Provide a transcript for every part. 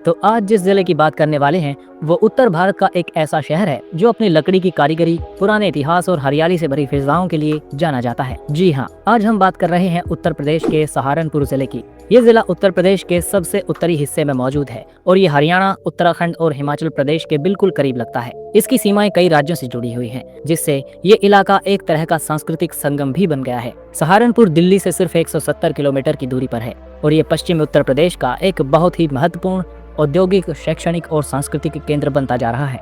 तो आज जिस जिले की बात करने वाले हैं वो उत्तर भारत का एक ऐसा शहर है जो अपनी लकड़ी की कारीगरी, पुराने इतिहास और हरियाली से भरी फिजाओं के लिए जाना जाता है। जी हाँ, आज हम बात कर रहे हैं उत्तर प्रदेश के सहारनपुर जिले की। ये जिला उत्तर प्रदेश के सबसे उत्तरी हिस्से में मौजूद है और ये हरियाणा, उत्तराखंड और हिमाचल प्रदेश के बिल्कुल करीब लगता है। इसकी सीमाएं कई राज्यों से जुड़ी हुई हैं, जिससे ये इलाका एक तरह का सांस्कृतिक संगम भी बन गया है। सहारनपुर दिल्ली से सिर्फ 170 किलोमीटर की दूरी पर है और ये पश्चिमी उत्तर प्रदेश का एक बहुत ही महत्वपूर्ण औद्योगिक, शैक्षणिक और सांस्कृतिक केंद्र बनता जा रहा है।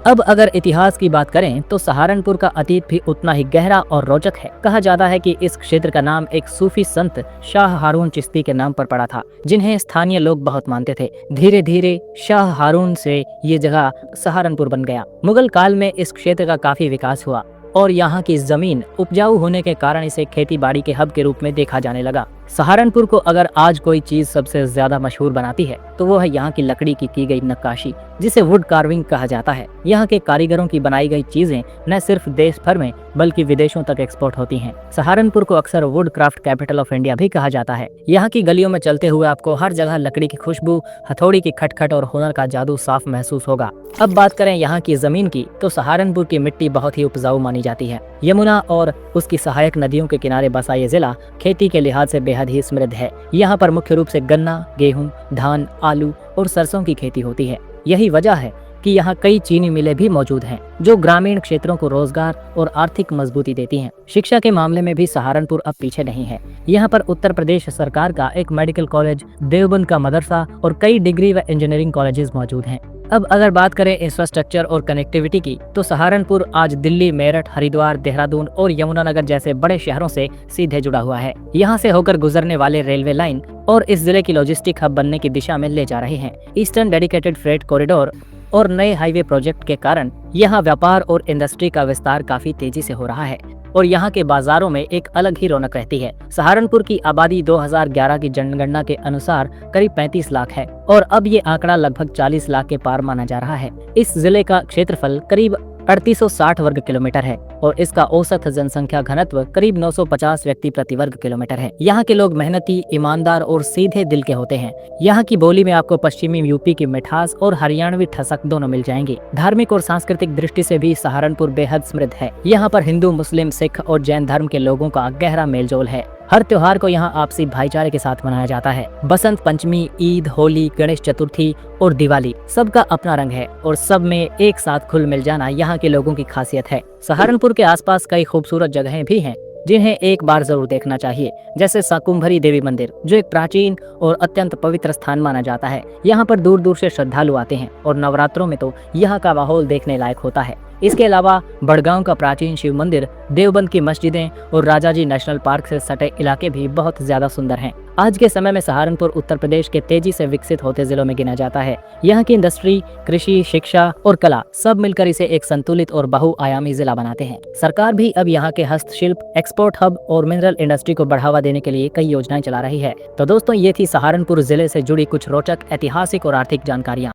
अब अगर इतिहास की बात करें तो सहारनपुर का अतीत भी उतना ही गहरा और रोचक है। कहा जाता है कि इस क्षेत्र का नाम एक सूफी संत शाह हारून चिश्ती के नाम पर पड़ा था, जिन्हें स्थानीय लोग बहुत मानते थे। धीरे धीरे शाह हारून से ये जगह सहारनपुर बन गया। मुगल काल में इस क्षेत्र का काफी विकास हुआ और यहाँ की जमीन उपजाऊ होने के कारण इसे खेती बाड़ी के हब के रूप में देखा जाने लगा। सहारनपुर को अगर आज कोई चीज सबसे ज्यादा मशहूर बनाती है तो वो है यहाँ की लकड़ी की गई नक्काशी, जिसे वुड कार्विंग कहा जाता है। यहाँ के कारीगरों की बनाई गई चीजें न सिर्फ देश भर में बल्कि विदेशों तक एक्सपोर्ट होती हैं। सहारनपुर को अक्सर would craft capital of India भी कहा जाता है। यहाँ की गलियों में चलते हुए आपको हर जगह लकड़ी की खुशबू, हथौड़ी की खटखट और हुनर का जादू साफ महसूस होगा। अब बात करें यहाँ की जमीन की तो सहारनपुर की मिट्टी बहुत ही उपजाऊ मानी जाती है। यमुना और उसकी सहायक नदियों के किनारे बसा ये जिला खेती के लिहाज से बेहद ही समृद्ध है। यहाँ पर मुख्य रूप से गन्ना, गेहूं, धान, आलू और सरसों की खेती होती है। यही वजह है कि यहाँ कई चीनी मिलें भी मौजूद हैं, जो ग्रामीण क्षेत्रों को रोजगार और आर्थिक मजबूती देती हैं। शिक्षा के मामले में भी सहारनपुर अब पीछे नहीं है। यहाँ पर उत्तर प्रदेश सरकार का एक मेडिकल कॉलेज, देवबंद का मदरसा और कई डिग्री व इंजीनियरिंग कॉलेजेस मौजूद हैं। अब अगर बात करें इंफ्रास्ट्रक्चर और कनेक्टिविटी की तो सहारनपुर आज दिल्ली, मेरठ, हरिद्वार, देहरादून और यमुनानगर जैसे बड़े शहरों से सीधे जुड़ा हुआ है। यहाँ से होकर गुजरने वाले रेलवे लाइन और इस जिले की लॉजिस्टिक हब बनने की दिशा में ले जा रहे हैं। ईस्टर्न डेडिकेटेड फ्रेट कॉरिडोर और नए हाईवे प्रोजेक्ट के कारण यहाँ व्यापार और इंडस्ट्री का विस्तार काफी तेजी से हो रहा है और यहाँ के बाजारों में एक अलग ही रौनक रहती है। सहारनपुर की आबादी 2011 की जनगणना के अनुसार करीब 35 लाख है और अब ये आंकड़ा लगभग 40 लाख के पार माना जा रहा है। इस जिले का क्षेत्रफल करीब 3860 वर्ग किलोमीटर है और इसका औसत जनसंख्या घनत्व करीब 950 व्यक्ति प्रति वर्ग किलोमीटर है। यहाँ के लोग मेहनती, ईमानदार और सीधे दिल के होते हैं। यहाँ की बोली में आपको पश्चिमी यूपी की मिठास और हरियाणवी ठसक दोनों मिल जाएंगी। धार्मिक और सांस्कृतिक दृष्टि से भी सहारनपुर बेहद समृद्ध है। यहाँ पर हिंदू, मुस्लिम, सिख और जैन धर्म के लोगों का गहरा मेलजोल है। हर त्योहार को यहाँ आपसी भाईचारे के साथ मनाया जाता है। बसंत पंचमी, ईद, होली, गणेश चतुर्थी और दिवाली सबका अपना रंग है और सब में एक साथ खुल मिल जाना यहाँ के लोगों की खासियत है। सहारनपुर के आसपास कई खूबसूरत जगहें भी हैं जिन्हें एक बार जरूर देखना चाहिए, जैसे शाकुंभरी देवी मंदिर, जो एक प्राचीन और अत्यंत पवित्र स्थान माना जाता है। यहाँ पर दूर दूर से श्रद्धालु आते हैं और नवरात्रों में तो यहाँ का माहौल देखने लायक होता है। इसके अलावा बड़गांव का प्राचीन शिव मंदिर, देवबंद की मस्जिदें और राजाजी नेशनल पार्क से सटे इलाके भी बहुत ज्यादा सुंदर हैं। आज के समय में सहारनपुर उत्तर प्रदेश के तेजी से विकसित होते जिलों में गिना जाता है। यहाँ की इंडस्ट्री, कृषि, शिक्षा और कला सब मिलकर इसे एक संतुलित और बहुआयामी जिला बनाते हैं। सरकार भी अब यहाँ के हस्तशिल्प, एक्सपोर्ट हब और मिनरल इंडस्ट्री को बढ़ावा देने के लिए कई योजनाएं चला रही है। तो दोस्तों, ये थी सहारनपुर जिले से जुड़ी कुछ रोचक ऐतिहासिक और आर्थिक जानकारियाँ।